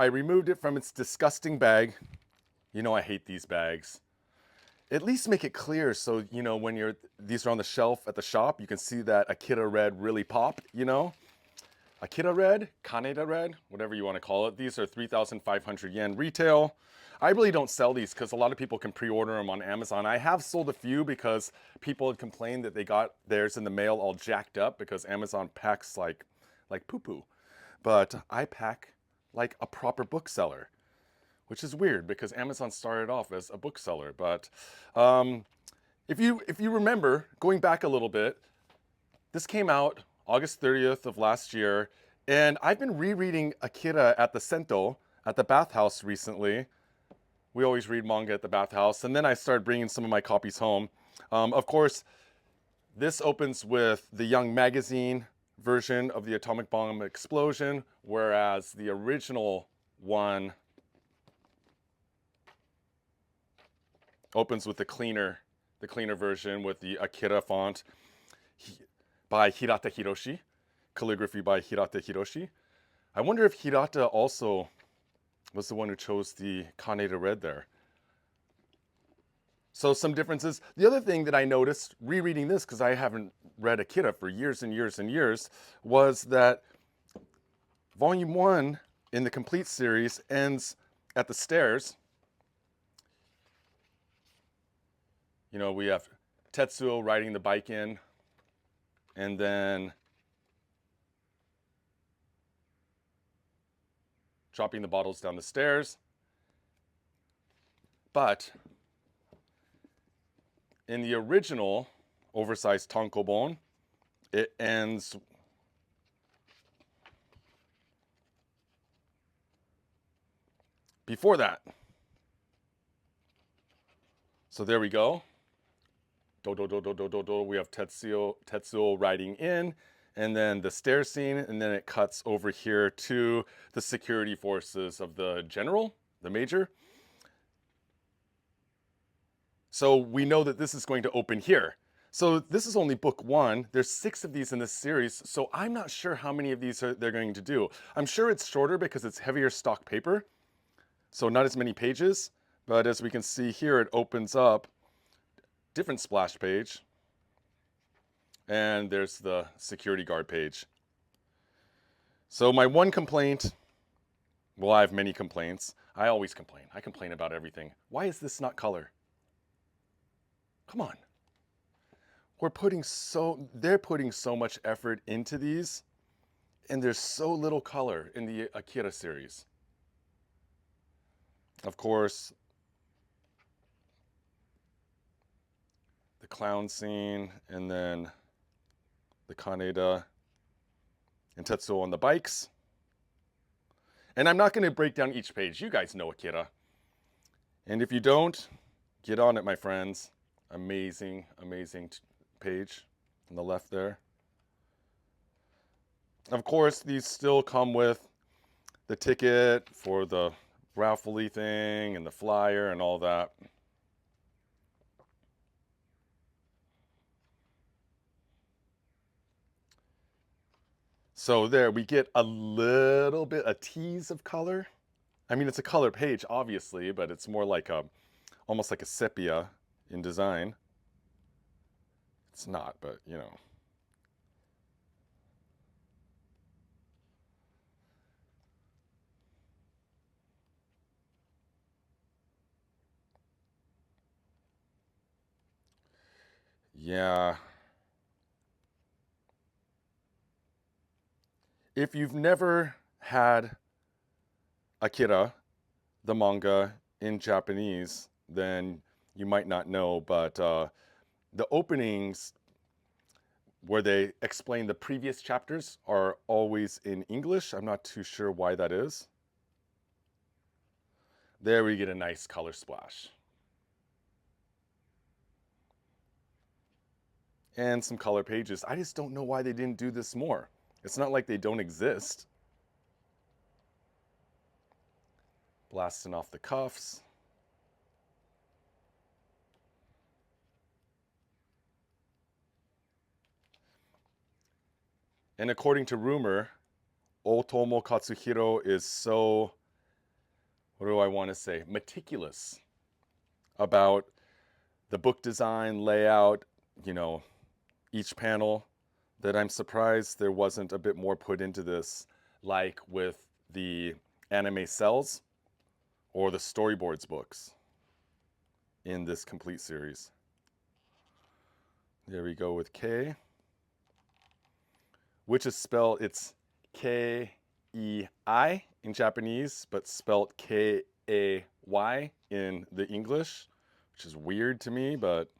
I removed it from its disgusting bag. You know I hate these bags. At least make it clear so, you know, when these are on the shelf at the shop, you can see that Akira red really pop, you know? Akira red, Kaneda red, whatever you want to call it. These are 3,500 yen retail. I really don't sell these because a lot of people can pre-order them on Amazon. I have sold a few because people had complained that they got theirs in the mail all jacked up because Amazon packs like poo-poo. But I pack like a proper bookseller, which is weird because Amazon started off as a bookseller. But if you remember, going back a little bit, this came out August 30th of last year, and I've been rereading Akira at the Sento, at the bathhouse recently. We always read manga at the bathhouse, and then I started bringing some of my copies home. Of course, this opens with the Young Magazine version of the atomic bomb explosion, whereas the original one opens with the cleaner version with the Akira font by Hirata Hiroshi, calligraphy by Hirata Hiroshi. I wonder if Hirata also was the one who chose the Kaneda red there. So some differences. The other thing that I noticed rereading this, because I haven't read Akira for years and years and years, was that Volume 1 in the complete series ends at the stairs. You know, we have Tetsuo riding the bike in, and then dropping the bottles down the stairs. But in the original oversized tankobon, it ends before that. So there we go. Do, do, do, do, do, do, do. We have Tetsuo riding in, and then the stair scene, and then it cuts over here to the security forces of the general, the major. So we know that this is going to open here. So this is only book 1. There's 6 of these in this series, so I'm not sure how many of these they're going to do. I'm sure it's shorter because it's heavier stock paper, so not as many pages. But as we can see here, it opens up different splash page, and there's the security guard page. So my one complaint, well, I have many complaints. I always complain. I complain about everything. Why is this not color? Come on. They're putting so much effort into these, and there's so little color in the Akira series. Of course, the clown scene, and then the Kaneda and Tetsuo on the bikes. And I'm not going to break down each page. You guys know Akira. And if you don't, get on it, my friends. Amazing, amazing page on the left there. Of course, these still come with the ticket for the raffle thing and the flyer and all that. So there we get a little bit, a tease of color. I mean, it's a color page, obviously, but it's more like almost like a sepia in design. It's not, but you know. Yeah. If you've never had Akira, the manga, in Japanese, then you might not know, but the openings where they explain the previous chapters are always in English. I'm not too sure why that is. There we get a nice color splash. And some color pages. I just don't know why they didn't do this more. It's not like they don't exist. Blasting off the cuffs. And according to rumor, Otomo Katsuhiro is so what do I want to say, meticulous about the book design, layout, you know, each panel, that I'm surprised there wasn't a bit more put into this, like with the anime cells or the storyboards books in this complete series. There we go with K, which is spelled, it's K-E-I in Japanese, but spelled K-A-Y in the English, which is weird to me, but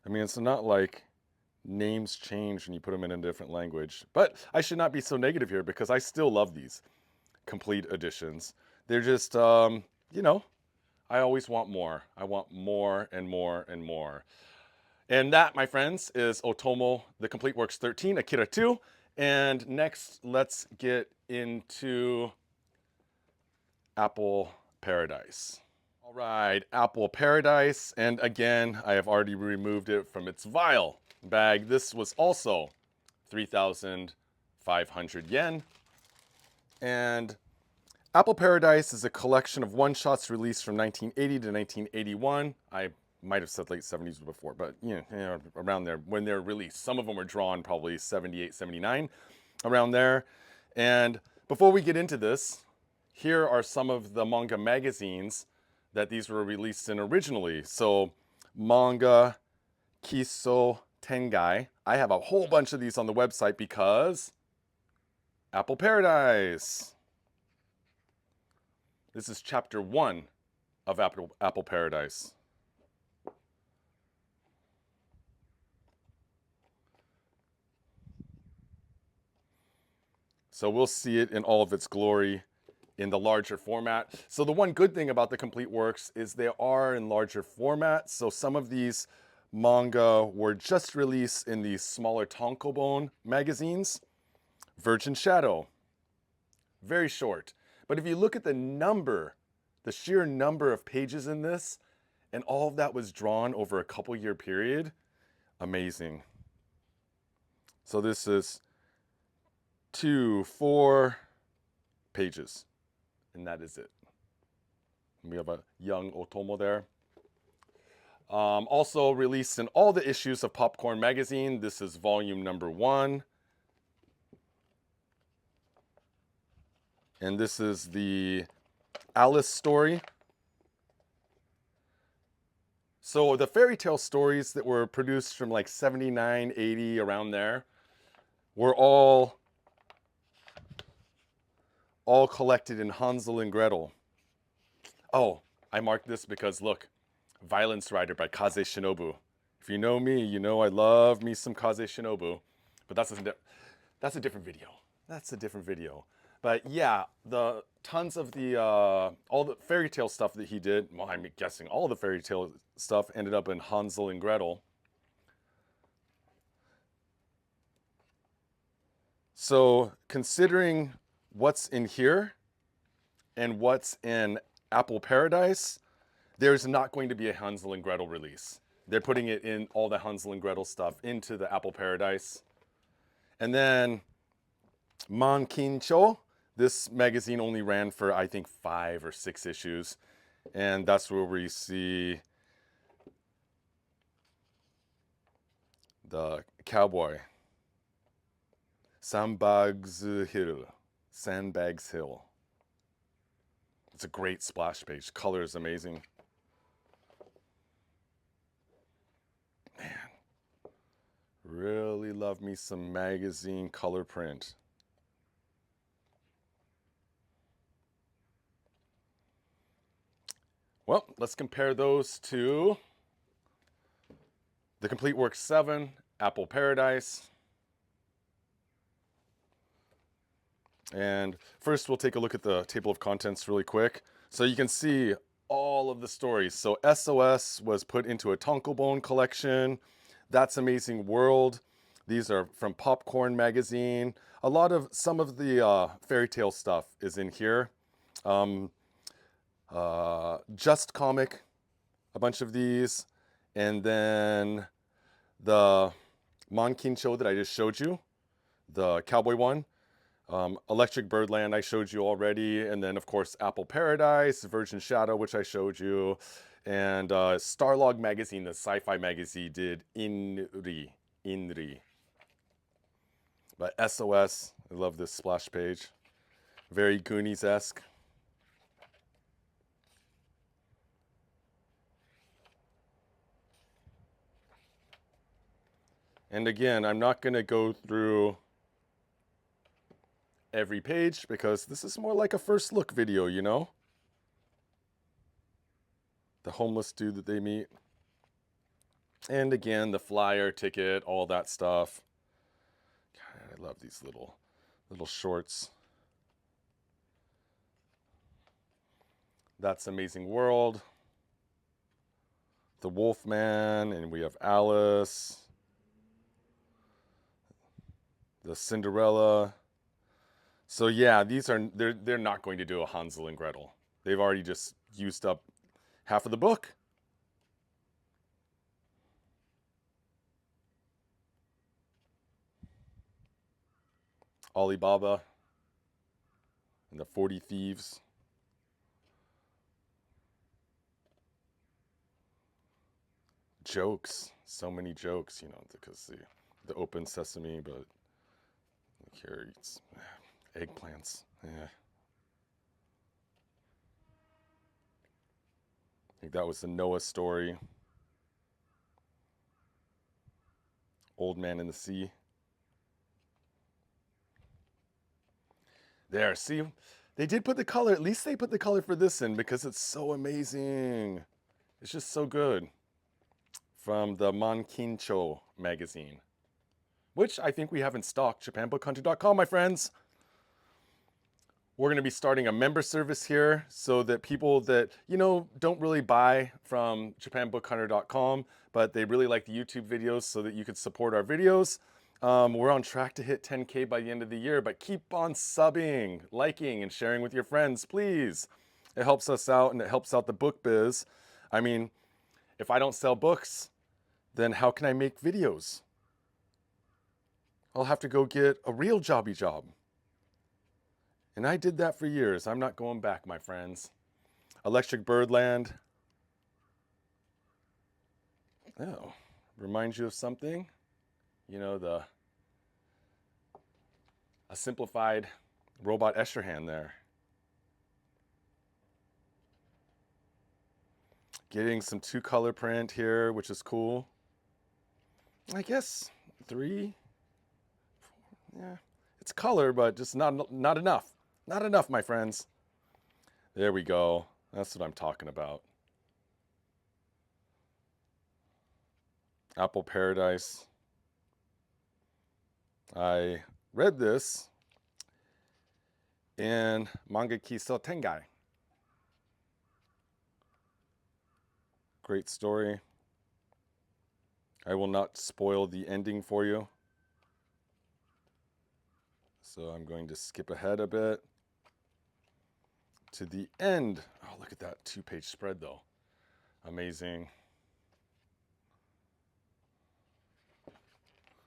I mean, it's not like names change when you put them in a different language. But I should not be so negative here because I still love these complete editions. They're just, you know, I always want more. I want more and more and more. And that, my friends, is Otomo The Complete Works 13, Akira 2. And next, let's get into Apple Paradise. All right, Apple Paradise. And again, I have already removed it from its vial bag. This was also 3,500 yen. And Apple Paradise is a collection of one-shots released from 1980 to 1981. I might have said late 70s before, but you know, around there when they're released. Some of them were drawn probably 78, 79, around there. And before we get into this, here are some of the manga magazines that these were released in originally. So Manga Kiso Tengai. I have a whole bunch of these on the website because Apple Paradise. This is chapter 1 of Apple Paradise. So we'll see it in all of its glory in the larger format. So the one good thing about the complete works is they are in larger formats. So some of these manga were just released in these smaller tankobon magazines. Virgin Shadow, very short. But if you look at the number, the sheer number of pages in this, and all of that was drawn over a couple-year period, amazing. So this is 4 pages, and that is it. We have a young Otomo there. Also released in all the issues of Popcorn Magazine. This is volume number 1. And this is the Alice story. So the fairy tale stories that were produced from like 79, 80, around there, were all collected in Hansel and Gretel. Oh, I marked this because look, Violence Rider by Kaze Shinobu. If you know me, you know I love me some Kaze Shinobu, but that's a different video. That's a different video. But yeah, the tons of the all the fairy tale stuff that he did, well, I'm guessing all the fairy tale stuff ended up in Hansel and Gretel. So considering what's in here and what's in Apple Paradise, there's not going to be a Hansel and Gretel release. They're putting it in, all the Hansel and Gretel stuff, into the Apple Paradise. And then Mankincho, this magazine only ran for, I think, 5 or 6 issues. And that's where we see the cowboy. Sandbags Hill. Sandbags Hill. It's a great splash page. Color is amazing. Man, really love me some magazine color print. Well, let's compare those to The Complete Works 7, Apple Paradise. And first we'll take a look at the table of contents really quick. So you can see all of the stories. So SOS was put into a tankobon collection. That's Amazing World. These are from Popcorn Magazine. Some of the fairy tale stuff is in here. Just Comic, a bunch of these. And then the Mankincho that I just showed you, the cowboy one. Electric Birdland I showed you already, and then of course Apple Paradise, Virgin Shadow, which I showed you, and Starlog magazine, the sci-fi magazine, did Inri. But SOS, I love this splash page, very Goonies-esque. And again, I'm not going to go through every page because this is more like a first look video, you know? The homeless dude that they meet. And again, the flyer, ticket, all that stuff. God, I love these little shorts. That's Amazing World. The Wolfman, and we have Alice. The Cinderella. So yeah, these are they're not going to do a Hansel and Gretel. They've already just used up half of the book. Alibaba and the 40 Thieves. Jokes, so many jokes, you know, because the open sesame, but here it's eggplants. Yeah. I think that was the Noah story. Old Man in the Sea. There, see, they did put the color, at least they put the color for this in because it's so amazing. It's just so good. From the Mankincho magazine, which I think we have in stock, japanbookhunter.com, my friends. We're going to be starting a member service here so that people that, you know, don't really buy from japanbookhunter.com, but they really like the YouTube videos so that you could support our videos. We're on track to hit 10K by the end of the year, but keep on subbing, liking, and sharing with your friends, please. It helps us out and it helps out the book biz. I mean, if I don't sell books, then how can I make videos? I'll have to go get a real jobby job. And I did that for years. I'm not going back, my friends. Electric Birdland. Oh, reminds you of something? You know, a simplified robot Escherhan there. Getting some 2-color print here, which is cool. I guess 3, 4, yeah. It's color, but just not enough. Not enough, my friends. There we go. That's what I'm talking about. Apple Paradise. I read this in Manga Kiso Tengai. Great story. I will not spoil the ending for you. So I'm going to skip ahead a bit to the end. Oh, look at that 2-page spread though. Amazing.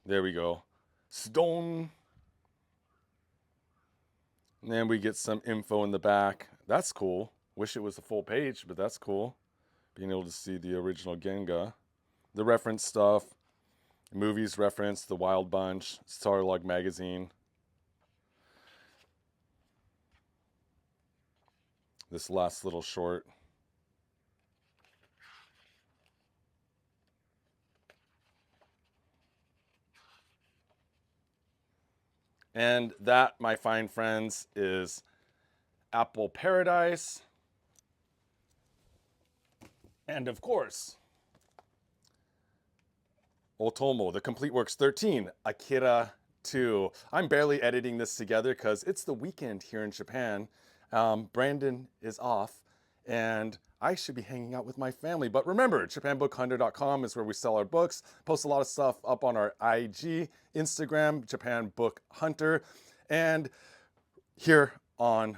There we go. Stone. And then we get some info in the back. That's cool. Wish it was a full page, but that's cool. Being able to see the original Genga. The reference stuff. Movies reference, The Wild Bunch, Starlog magazine. This last little short. And that, my fine friends, is Apple Paradise. And of course, Otomo, The Complete Works 13, Akira 2. I'm barely editing this together because it's the weekend here in Japan. Brandon is off and I should be hanging out with my family. But remember, japanbookhunter.com is where we sell our books, post a lot of stuff up on our IG, Instagram, Japan Book Hunter, and here on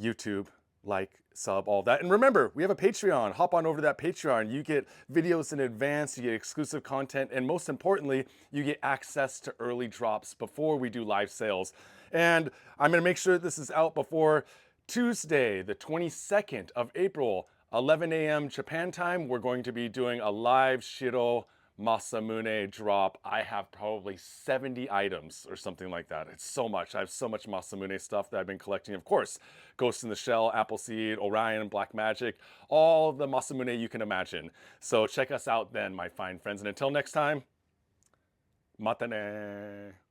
YouTube. Like, sub, all that. And remember, we have a Patreon. Hop on over to that Patreon. You get videos in advance, you get exclusive content, and most importantly, you get access to early drops before we do live sales. And I'm gonna make sure this is out before Tuesday, the 22nd of April, 11 a.m. Japan time. We're going to be doing a live Shiro Masamune drop. I have probably 70 items or something like that. It's so much. I have so much Masamune stuff that I've been collecting. Of course, Ghost in the Shell, Appleseed, Orion, Black Magic, all the Masamune you can imagine. So check us out then, my fine friends. And until next time, mata ne.